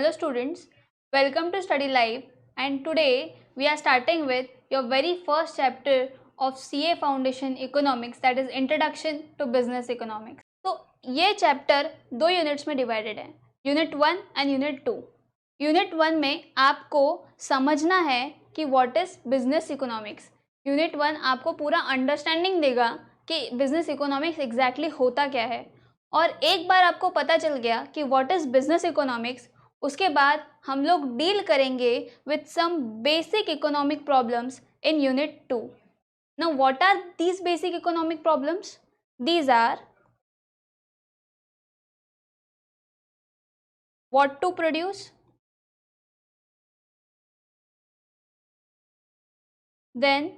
Hello students, welcome to Study Live, and today we are starting with your very first chapter of CA Foundation Economics, that is Introduction to Business Economics. तो ये chapter दो units में divided है, unit 1 and unit 2। Unit 1 में आपको समझना है कि what is business economics. Unit 1 आपको पूरा अंडरस्टैंडिंग देगा कि बिजनेस इकोनॉमिक्स एग्जैक्टली होता क्या है, और एक बार आपको पता चल गया कि व्हाट इज़ बिजनेस इकोनॉमिक्स, उसके बाद हम लोग डील करेंगे with some basic economic problems in unit 2। Now what are these basic economic problems? These are what to produce, then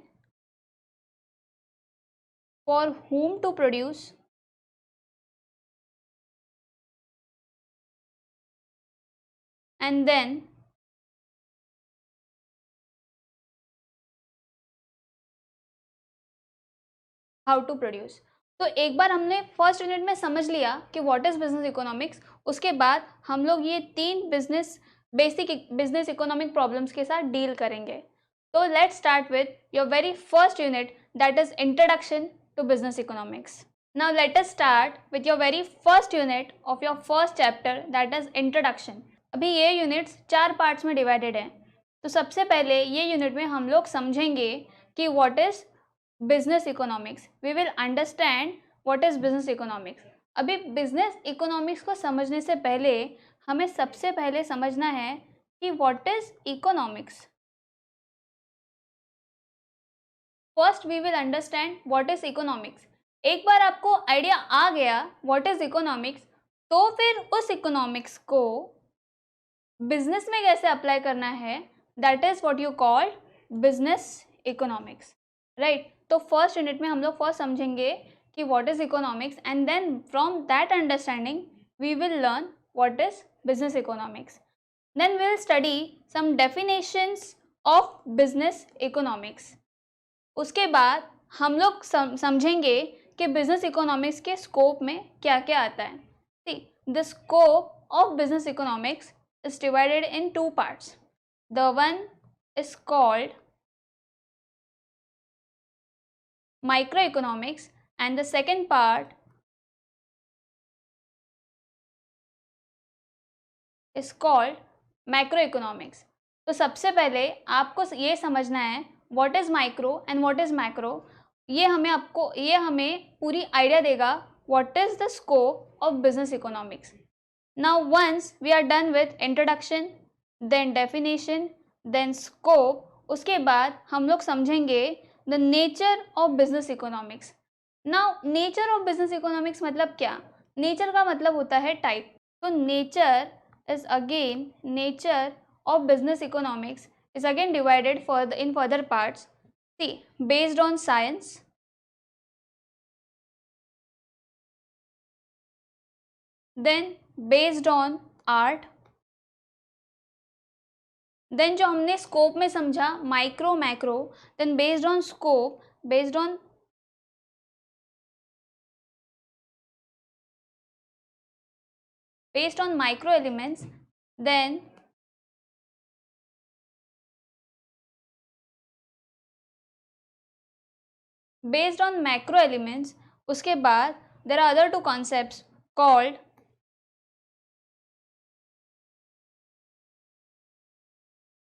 for whom to produce, and then how to produce। तो एक बार हमने first unit में समझ लिया कि what is business economics, उसके बाद हम लोग ये तीन बेसिक बिजनेस इकोनॉमिक प्रॉब्लम्स के साथ डील करेंगे। तो let's start with your very first unit, that is introduction to business economics. Now let us start with your very first unit of your first chapter, that is introduction. अभी ये units 4 parts में divided हैं। तो सबसे पहले ये unit में हम लोग समझेंगे कि what is business economics. We will understand what is business economics. अभी बिजनेस इकोनॉमिक्स को समझने से पहले हमें सबसे पहले समझना है कि what is economics. First we will understand what is economics. एक बार आपको आइडिया आ गया व्हाट इज़ इकोनॉमिक्स, तो फिर उस इकोनॉमिक्स को बिजनेस में कैसे अप्लाई करना है, that is what you call business economics, right. तो फर्स्ट यूनिट में हम लोग फर्स्ट समझेंगे कि what is economics, and then from that understanding we will learn what is business economics. Then we will study some definitions of business economics. उसके बाद हम लोग समझेंगे कि बिजनेस इकोनॉमिक्स के स्कोप में क्या क्या आता है। See, the scope of business economics is divided in 2 parts. The one is called microeconomics and the second part is called macroeconomics. तो सबसे पहले आपको ये समझना है what is micro and what is macro। ये हमें पूरी आइडिया देगा what is the scope of business economics। Now once we are done with introduction, then definition, then scope, उसके बाद हम लोग समझेंगे the nature of business economics। Now nature of business economics मतलब क्या? Nature का मतलब होता है type। तो nature of business economics is again divided in further parts। See, based on science, then based on art, then जो हमने scope में समझा micro macro, then based on scope, based on micro elements, then based on macro elements. उसके बाद there are other 2 concepts called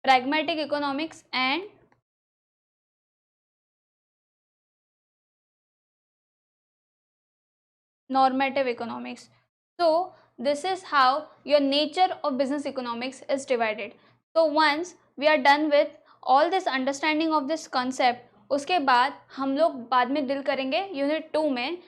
pragmatic economics and normative economics। So this is how your nature of business economics is divided। So once we are done with all this understanding of this concept, उसके बाद हम लोग बाद में deal करेंगे unit 2 में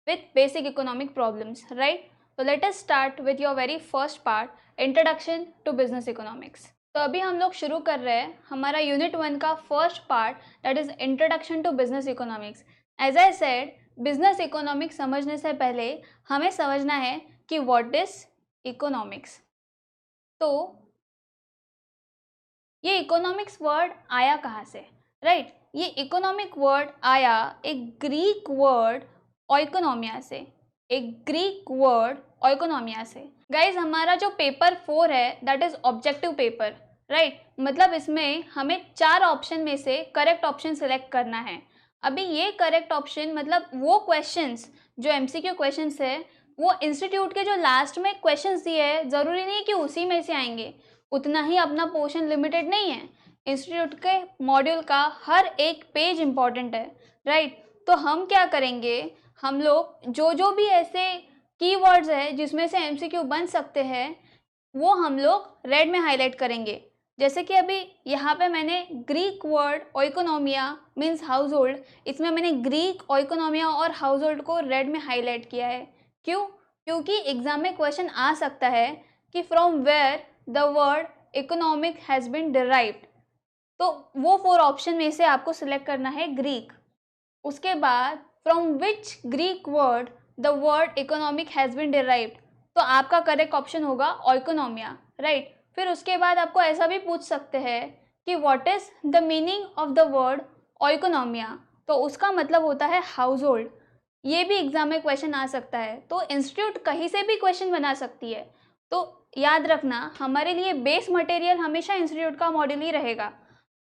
with basic economic problems, right। So let us start with your very first part, introduction to business economics। तो अभी हम लोग शुरू कर रहे हैं हमारा यूनिट 1 का first part, that is introduction to business economics. As I said, business economics समझने से पहले हमें समझना है कि व्हाट इज इकोनॉमिक्स। तो ये इकोनॉमिक्स वर्ड आया कहाँ से, राइट। ये इकोनॉमिक वर्ड आया एक ग्रीक वर्ड ओइकोनोमिया से। एक ग्रीक वर्ड ओइकोनोमिया से। गाइज हमारा जो पेपर 4 है that is objective paper, right. मतलब इसमें हमें 4 ऑप्शन में से करेक्ट ऑप्शन सिलेक्ट करना है। अभी ये करेक्ट ऑप्शन मतलब वो क्वेश्चंस जो एमसीक्यू क्वेश्चंस है वो इंस्टीट्यूट के जो लास्ट में क्वेश्चंस दिए हैं, ज़रूरी नहीं कि उसी में से आएंगे, उतना ही अपना पोर्शन लिमिटेड नहीं है। इंस्टीट्यूट के मॉड्यूल का हर एक पेज इंपॉर्टेंट है, राइट। तो हम क्या करेंगे, हम लोग जो भी ऐसे कीवर्ड्स है जिसमें से एमसीक्यू बन सकते हैं वो हम लोग रेड में हाईलाइट करेंगे। जैसे कि अभी यहाँ पे मैंने Greek word oikonomia means household, इसमें मैंने ग्रीक ओइकोनोमिया और हाउस होल्ड को रेड में हाईलाइट किया है। क्यों? क्योंकि एग्जाम में क्वेश्चन आ सकता है कि from where the word economic has been derived, तो वो 4 ऑप्शन में से आपको सिलेक्ट करना है ग्रीक। उसके बाद from which Greek word the word economic has been derived, तो आपका करेक्ट ऑप्शन होगा ओइकोनोमिया, राइट। फिर उसके बाद आपको ऐसा भी पूछ सकते हैं कि what is the meaning of the word oikonomia, तो उसका मतलब होता है हाउस होल्ड। ये भी एग्जाम में क्वेश्चन आ सकता है, तो इंस्टीट्यूट कहीं से भी क्वेश्चन बना सकती है। तो याद रखना हमारे लिए बेस मटेरियल हमेशा इंस्टीट्यूट का मॉडल ही रहेगा।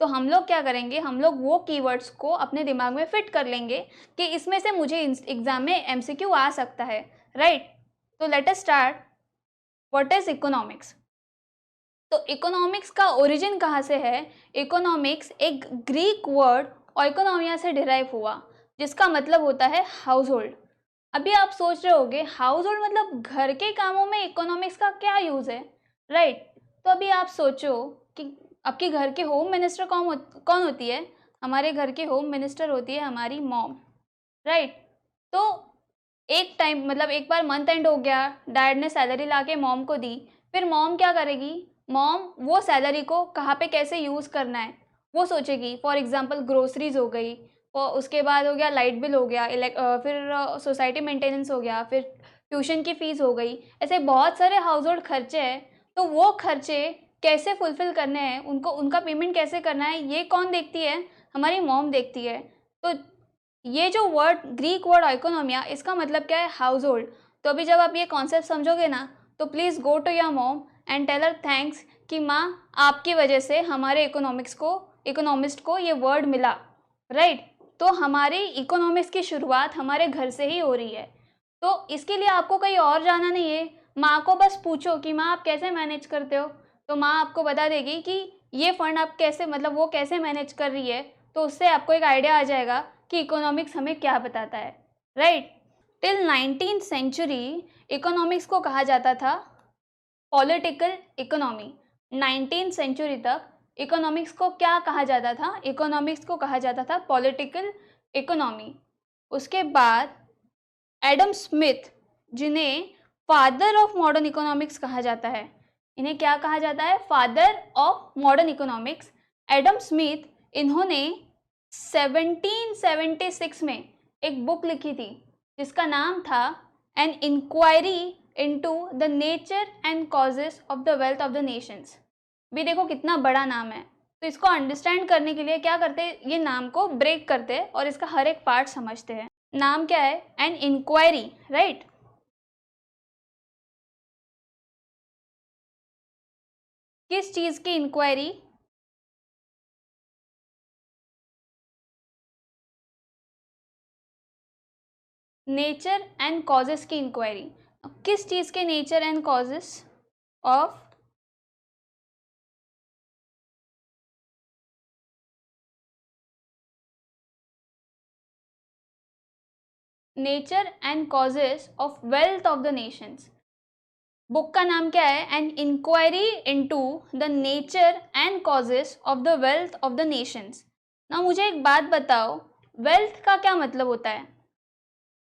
तो हम लोग क्या करेंगे, हम लोग वो कीवर्ड्स को अपने दिमाग में फिट कर लेंगे कि इसमें से मुझे एग्जाम में एमसीक्यू आ सकता है, राइट। तो late us start. What is economics? तो इकोनॉमिक्स का ओरिजिन कहाँ से है? इकोनॉमिक्स एक ग्रीक वर्ड ओइकोनोमिया से डिराइव हुआ जिसका मतलब होता है हाउस होल्ड। अभी आप सोच रहे होगे हाउस होल्ड मतलब घर के कामों में इकोनॉमिक्स का क्या यूज़ है, राइट। तो अभी आप सोचो कि आपके घर के होम मिनिस्टर कौन होती है? हमारे घर की होम मिनिस्टर होती है हमारी मॉम, राइट। तो एक टाइम मतलब एक बार मंथ एंड हो गया, डैड ने सैलरी ला के मॉम को दी, फिर मॉम क्या करेगी, मॉम वो सैलरी को कहाँ पे कैसे यूज़ करना है वो सोचेगी। फॉर एग्जांपल ग्रोसरीज हो गई, और उसके बाद हो गया लाइट बिल हो गया, फिर सोसाइटी मेंटेनेंस हो गया, फिर ट्यूशन की फ़ीस हो गई, ऐसे बहुत सारे हाउस होल्ड खर्चे हैं। तो वो खर्चे कैसे फुलफ़िल करने हैं, उनको उनका पेमेंट कैसे करना है, ये कौन देखती है? हमारी मॉम देखती है। तो ये जो वर्ड ग्रीक वर्ड इकोनॉमिया, इसका मतलब क्या है? Household. तो अभी जब आप ये कॉन्सेप्ट समझोगे ना, तो please go to your mom and tell her thanks कि माँ आपकी वजह से हमारे इकोनॉमिस्ट को ये वर्ड मिला, राइट। तो हमारी इकोनॉमिक्स की शुरुआत हमारे घर से ही हो रही है। तो इसके लिए आपको कहीं और जाना नहीं है, माँ को बस पूछो कि माँ आप कैसे मैनेज करते हो, तो माँ आपको बता देगी कि ये फंड आप कैसे मतलब वो कैसे मैनेज कर रही है। तो उससे आपको एक आइडिया आ जाएगा कि इकोनॉमिक्स हमें क्या बताता है, right. Till 19th century economics को कहा जाता था पॉलिटिकल इकोनॉमी। 19th सेंचुरी तक इकोनॉमिक्स को क्या कहा जाता था? इकोनॉमिक्स को कहा जाता था पॉलिटिकल इकोनॉमी। उसके बाद एडम स्मिथ, जिन्हें फादर ऑफ मॉडर्न इकोनॉमिक्स कहा जाता है, इन्हें क्या कहा जाता है? Father of modern economics. Adam Smith, इन्होंने 1776 में एक बुक लिखी थी जिसका नाम था an inquiry into the nature and causes of the wealth of the nations. भी देखो कितना बड़ा नाम है। तो इसको अंडरस्टैंड करने के लिए क्या करते हैं, ये नाम को ब्रेक करते हैं और इसका हर एक पार्ट समझते हैं। नाम क्या है? An inquiry, right. किस चीज़ की इंक्वायरी? नेचर एंड कॉजेस की इंक्वायरी। किस चीज़ के nature and causes of nature and causes of wealth of the nations. Book का नाम क्या है? An inquiry into the nature and causes of the wealth of the nations. ना मुझे एक बात बताओ, वेल्थ का क्या मतलब होता है?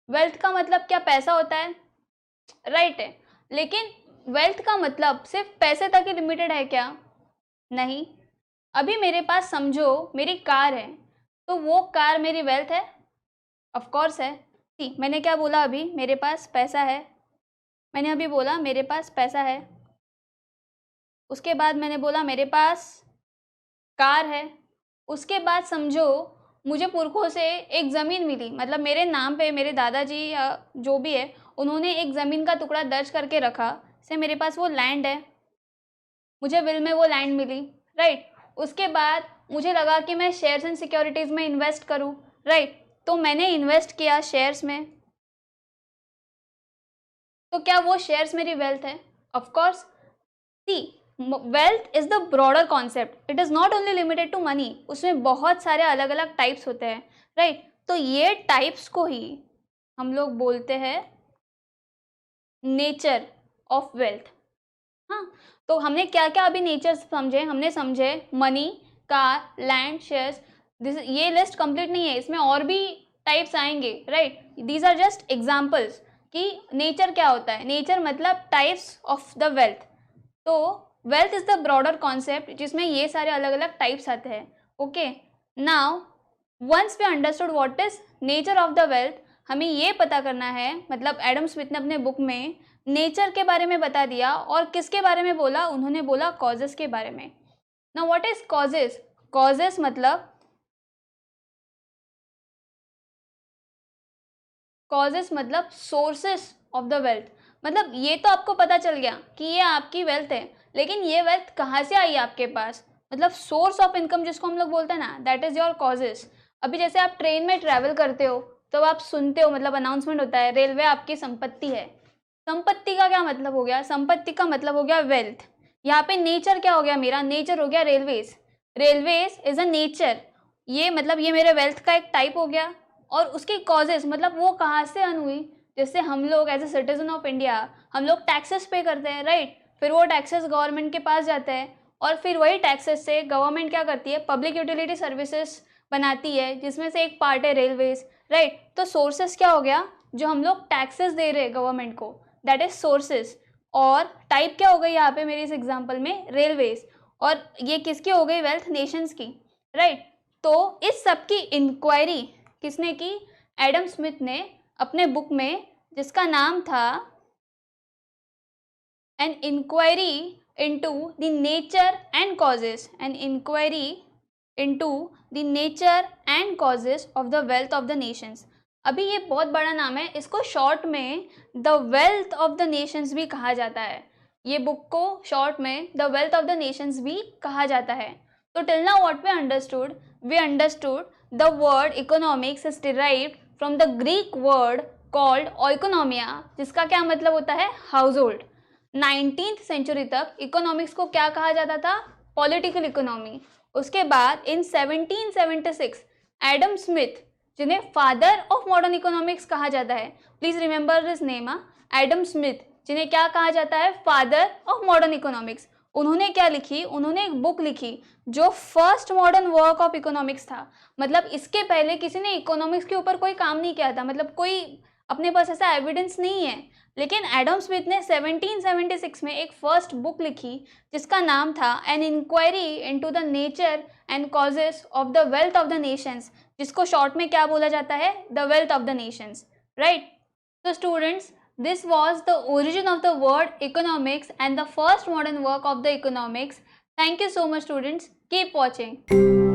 वेल्थ का मतलब क्या पैसा होता है? राइट है। लेकिन वेल्थ का मतलब सिर्फ पैसे तक ही लिमिटेड है क्या? नहीं। अभी मेरे पास समझो मेरी कार है, तो वो कार मेरी वेल्थ है? ऑफ कोर्स है। ठीक, मैंने क्या बोला अभी? मेरे पास पैसा है। मैंने अभी बोला मेरे पास पैसा है। उसके बाद मैंने बोला मेरे पास कार है। उसके बाद समझो मुझे पुरखों से एक ज़मीन मिली, मतलब मेरे नाम पे मेरे दादाजी या जो भी है उन्होंने एक ज़मीन का टुकड़ा दर्ज करके रखा, से मेरे पास वो लैंड है, मुझे विल में वो लैंड मिली, राइट। उसके बाद मुझे लगा कि मैं शेयर्स एंड सिक्योरिटीज़ में इन्वेस्ट करूँ, राइट। तो मैंने इन्वेस्ट किया शेयर्स में, तो क्या वो शेयर्स मेरी वेल्थ है? Of course. See, wealth is the broader concept, it is not only limited to money, उसमें बहुत सारे अलग अलग टाइप्स होते हैं, राइट। तो ये टाइप्स को ही हम लोग बोलते हैं नेचर ऑफ वेल्थ। हाँ, तो हमने क्या क्या अभी नेचर समझे, हमने समझे money, car, land, shares. This, ये लिस्ट कंप्लीट नहीं है, इसमें और भी टाइप्स आएंगे, right. These are just examples कि नेचर क्या होता है। नेचर मतलब टाइप्स ऑफ द वेल्थ। तो wealth is the broader concept जिसमें ये सारे अलग अलग टाइप्स आते हैं। Okay, now once we understood what is nature of the wealth, हमें ये पता करना है, मतलब एडम स्मिथ ने अपने बुक में नेचर के बारे में बता दिया। और किसके बारे में बोला? उन्होंने बोला कॉजेस के बारे में। Now what is causes? Causes मतलब सोर्सेस ऑफ द वेल्थ। मतलब ये तो आपको पता चल गया कि ये आपकी वेल्थ है, लेकिन ये वेल्थ कहाँ से आई आपके पास? मतलब सोर्स ऑफ इनकम जिसको हम लोग बोलते हैं ना, दैट इज योर कॉजेस। अभी जैसे आप ट्रेन में ट्रैवल करते हो तो आप सुनते हो, मतलब अनाउंसमेंट होता है, रेलवे आपकी संपत्ति है। संपत्ति का क्या मतलब हो गया? संपत्ति का मतलब हो गया वेल्थ। यहाँ पे नेचर क्या हो गया? मेरा नेचर हो गया railways. Railways is a nature, ये मतलब ये मेरे वेल्थ का एक टाइप हो गया। और उसके कॉजेस मतलब वो कहाँ से अर्न हुई? जैसे हम लोग as a citizen of India हम लोग टैक्सेस पे करते हैं, राइट। फिर वो टैक्सेस गवर्नमेंट के पास जाते हैं, और फिर वही टैक्सेस से गवर्नमेंट क्या करती है? पब्लिक यूटिलिटी सर्विसेज बनाती है, जिसमें से एक पार्ट है रेलवेज, राइट। तो सोर्सेस क्या हो गया? जो हम लोग टैक्सेस दे रहे हैं गवर्नमेंट को, दैट इज सोर्सेस। और टाइप क्या हो गई यहाँ पे मेरे इस एग्जाम्पल में? रेलवेज। और ये किसकी हो गई? वेल्थ, नेशंस की, राइट। तो इस सब की इंक्वायरी किसने की? एडम स्मिथ ने अपने बुक में, जिसका नाम था an inquiry into the nature and causes, an inquiry into the nature and causes of the wealth of the nations. अभी ये बहुत बड़ा नाम है, इसको शॉर्ट में the wealth of the nations भी कहा जाता है। ये बुक को शॉर्ट में the wealth of the nations भी कहा जाता है। तो till now what we understood the word economics is derived from the Greek word called ओइकोनॉमिया, जिसका क्या मतलब होता है? House hold. 19th सेंचुरी तक इकोनॉमिक्स को क्या कहा जाता था? Political economy. उसके बाद इन 1776 एडम स्मिथ, जिन्हें फादर ऑफ मॉडर्न इकोनॉमिक्स कहा जाता है, please remember this name, Adam Smith, जिन्हें क्या कहा जाता है? Father of modern economics. उन्होंने क्या लिखी? उन्होंने एक बुक लिखी जो first modern work of economics था। मतलब इसके पहले किसी ने इकोनॉमिक्स के ऊपर कोई काम नहीं किया था, मतलब कोई अपने पास ऐसा एविडेंस नहीं है। लेकिन एडम स्मिथ ने 1776 में एक फर्स्ट बुक लिखी जिसका नाम था an inquiry into the nature and causes of the wealth of the nations, जिसको शॉर्ट में क्या बोला जाता है? The wealth of the nations, right. So students, this was the origin of the word economics and the first modern work of the economics. Thank you so much students. Keep watching.